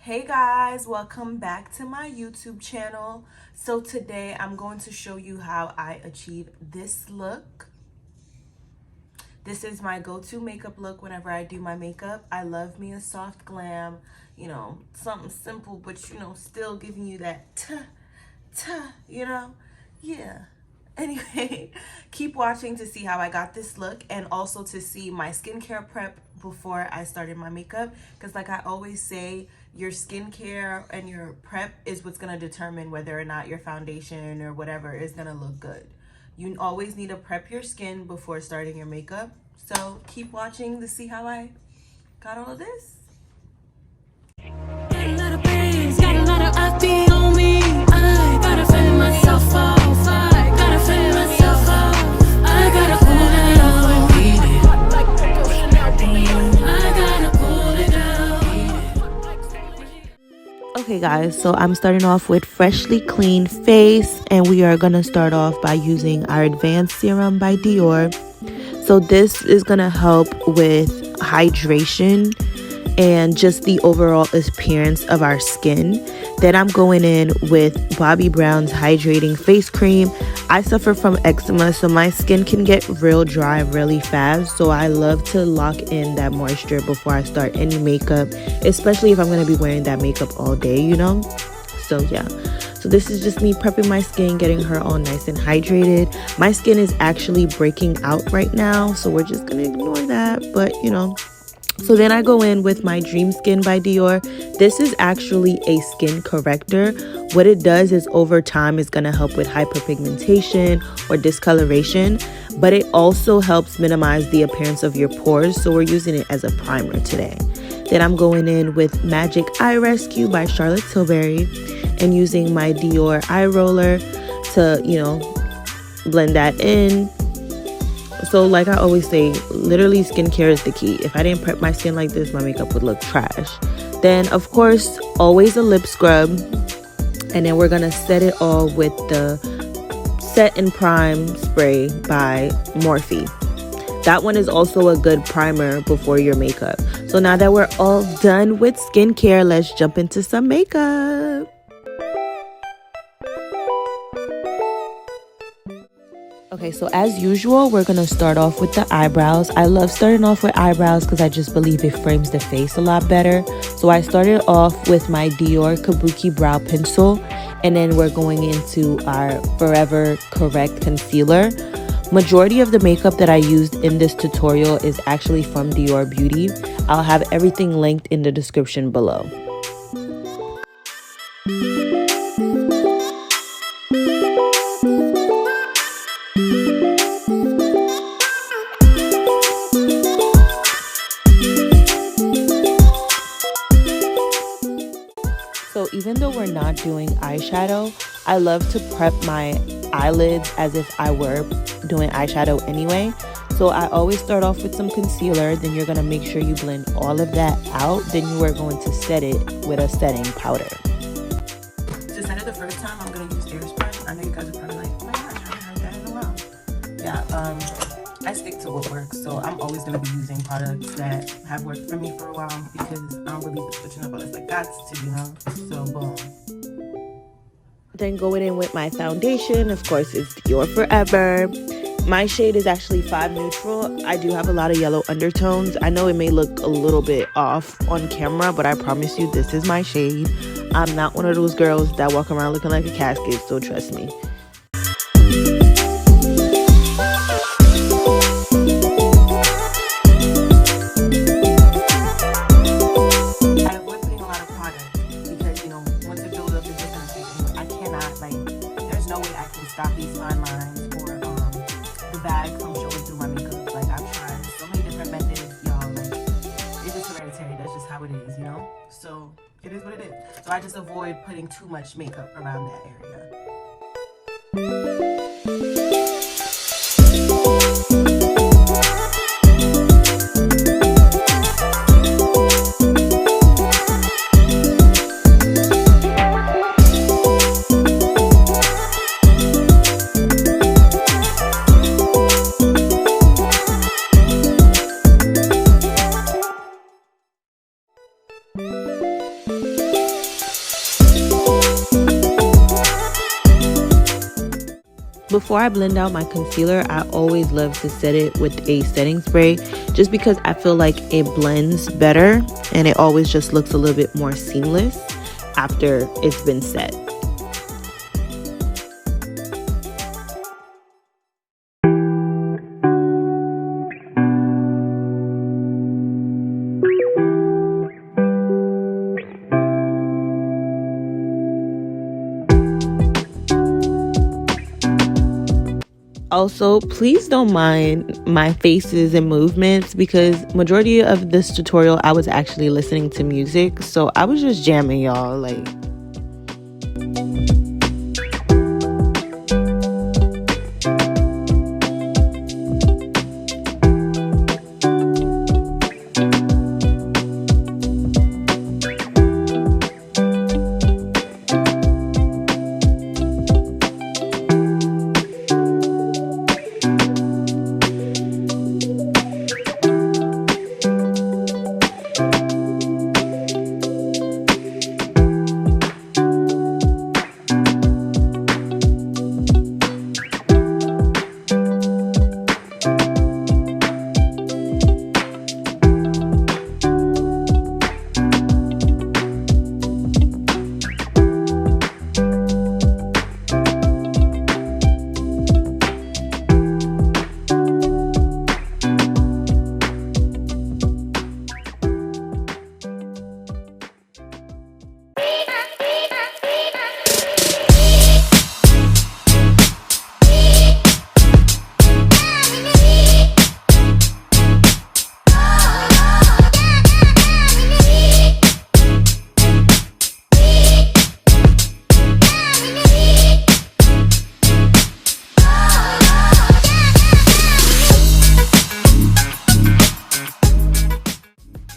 Hey guys, welcome back to my YouTube channel. So today I'm going to show you how I achieve this look. This is my go-to makeup look whenever I do my makeup. I love me a soft glam, something simple, but still giving you that yeah. Anyway, keep watching to see how I got this look and also to see my skincare prep before I started my makeup. Because like I always say, your skincare and your prep is what's going to determine whether or not your foundation or whatever is going to look good. You always need to prep your skin before starting your makeup. So keep watching to see how I got all of this. Got a lot of brains, got a lot of offbeat on me. I gotta fend myself off. I gotta fend myself off. I gotta pull it out. I gotta pull it out. Okay guys, so I'm starting off with freshly clean face, and we are gonna start off by using our advanced serum by Dior. So this is gonna help with hydration and just the overall appearance of our skin. Then I'm going in with Bobbi Brown's hydrating face cream. I suffer from eczema, so my skin can get real dry really fast, so I love to lock in that moisture before I start any makeup, especially if I'm going to be wearing that makeup all day, so yeah. So this is just me prepping my skin, getting her all nice and hydrated. My skin is actually breaking out right now, so we're just gonna ignore that, but So then I go in with my Dream Skin by Dior. This is actually a skin corrector. What it does is over time is going to help with hyperpigmentation or discoloration, but it also helps minimize the appearance of your pores. So we're using it as a primer today. Then I'm going in with Magic Eye Rescue by Charlotte Tilbury and using my Dior eye roller to, blend that in. So like I always say, literally skincare is the key. If I didn't prep my skin like this, my makeup would look trash. Then of course, always a lip scrub. And then we're gonna set it all with the Set and Prime spray by Morphe. That one is also a good primer before your makeup. So now that we're all done with skincare, let's jump into some makeup. Okay, so as usual, we're going to start off with the eyebrows. I love starting off with eyebrows because I just believe it frames the face a lot better. So I started off with my Dior Kabuki brow pencil, and then we're going into our Forever Correct concealer. Majority of the makeup that I used in this tutorial is actually from Dior Beauty. I'll have everything linked in the description below. So even though we're not doing eyeshadow, I love to prep my eyelids as if I were doing eyeshadow anyway. So I always start off with some concealer, then you're going to make sure you blend all of that out. Then you are going to set it with a setting powder. To set it the first time, I'm going to use Airspray. I know you guys are probably like, oh my gosh, I haven't heard that in a while. Yeah, I stick to what works, so I'm always going to be using products that have worked for me for a while because I don't believe in switching up unless I got to, so boom. Then going in with my foundation, of course, it's Dior Forever. My shade is actually 5 Neutral. I do have a lot of yellow undertones. I know it may look a little bit off on camera, but I promise you this is my shade. I'm not one of those girls that walk around looking like a casket, so trust me. Stop these fine lines or the bag from showing through my makeup. Like, I've tried so many different methods, y'all. Like, it's just hereditary. That's just how it is, So it is what it is. So I just avoid putting too much makeup around that area. Before I blend out my concealer, I always love to set it with a setting spray just because I feel like it blends better and it always just looks a little bit more seamless after it's been set. Also, please don't mind my faces and movements because majority of this tutorial I was actually listening to music, so I was just jamming, y'all. Like,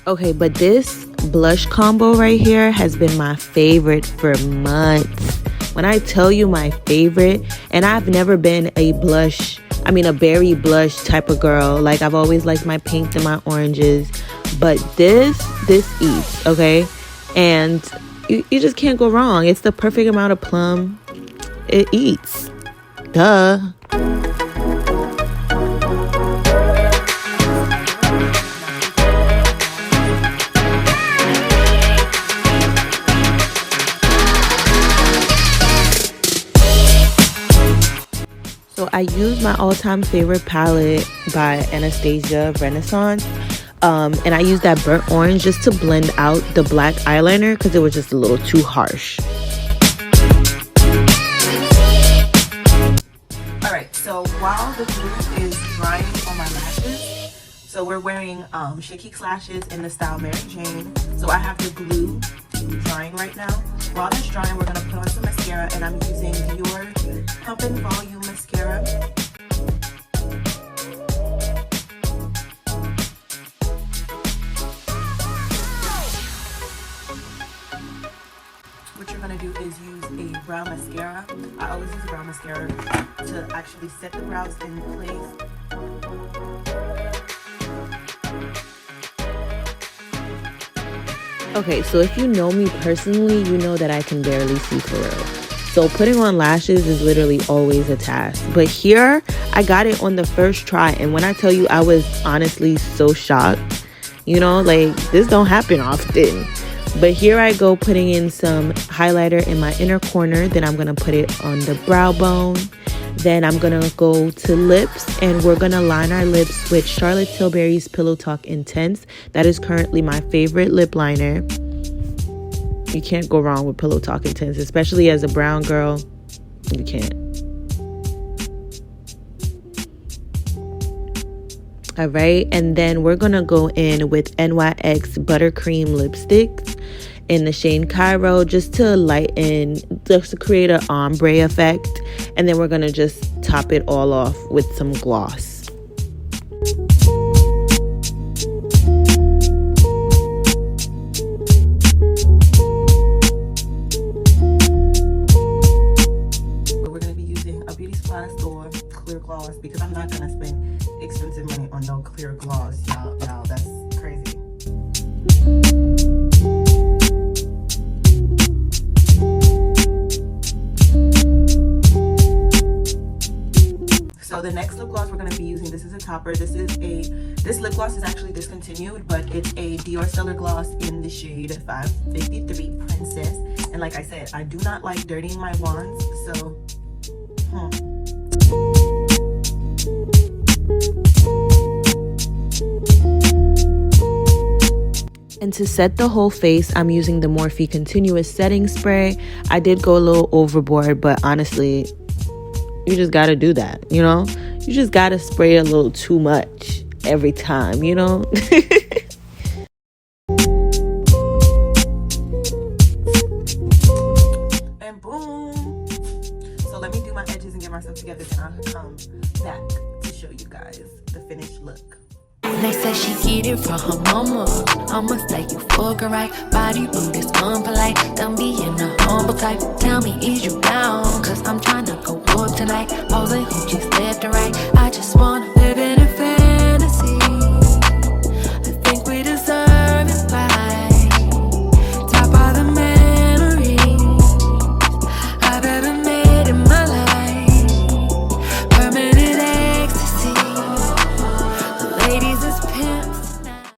okay, but this blush combo right here has been my favorite for months. When I tell you my favorite, and I've never been a berry blush type of girl. Like, I've always liked my pinks and my oranges, but this eats, okay? And you just can't go wrong. It's the perfect amount of plum. It eats. Duh. So I use my all-time favorite palette by Anastasia Renaissance. And I used that burnt orange just to blend out the black eyeliner because it was just a little too harsh. Alright, so while the glue is drying on my lashes, so we're wearing Chezkeeks lashes in the style Mary Jane. So I have the glue drying right now. While that's drying, we're going to put on some mascara, and I'm using Dior Pump and Volume Mascara. What you're going to do is use a brow mascara. I always use a brow mascara to actually set the brows in place. Okay, so if you know me personally, you know that I can barely see for real. So putting on lashes is literally always a task. But here, I got it on the first try. And when I tell you, I was honestly so shocked. You know, like, this don't happen often. But here I go putting in some highlighter in my inner corner. Then I'm going to put it on the brow bone. Then I'm going to go to lips, and we're going to line our lips with Charlotte Tilbury's Pillow Talk Intense. That is currently my favorite lip liner. You can't go wrong with Pillow Talk Intense, especially as a brown girl. You can't. All right, and then we're going to go in with NYX Buttercream lipsticks in the shade Cairo, just to lighten, just to create an ombre effect. And then we're going to just top it all off with some gloss. We're going to be using a Beauty Supply Store clear gloss because I'm not going to spend expensive money on no clear gloss. Y'all, that's crazy. the next lip gloss we're going to be using, this is a topper. This lip gloss is actually discontinued, but it's a Dior Stellar gloss in the shade 553 Princess. And like I said, I do not like dirtying my wands, so And to set the whole face, I'm using the Morphe Continuous Setting Spray. I did go a little overboard, but honestly, you just gotta do that, you know? You just gotta spray a little too much every time, you know? And boom! So let me do my edges and get myself together, then I'll come back to show you guys the finished look. They say she get it from her mama. I'ma say you fucking right. Body rude is unpolite. Don't be in a humble type. Tell me, is you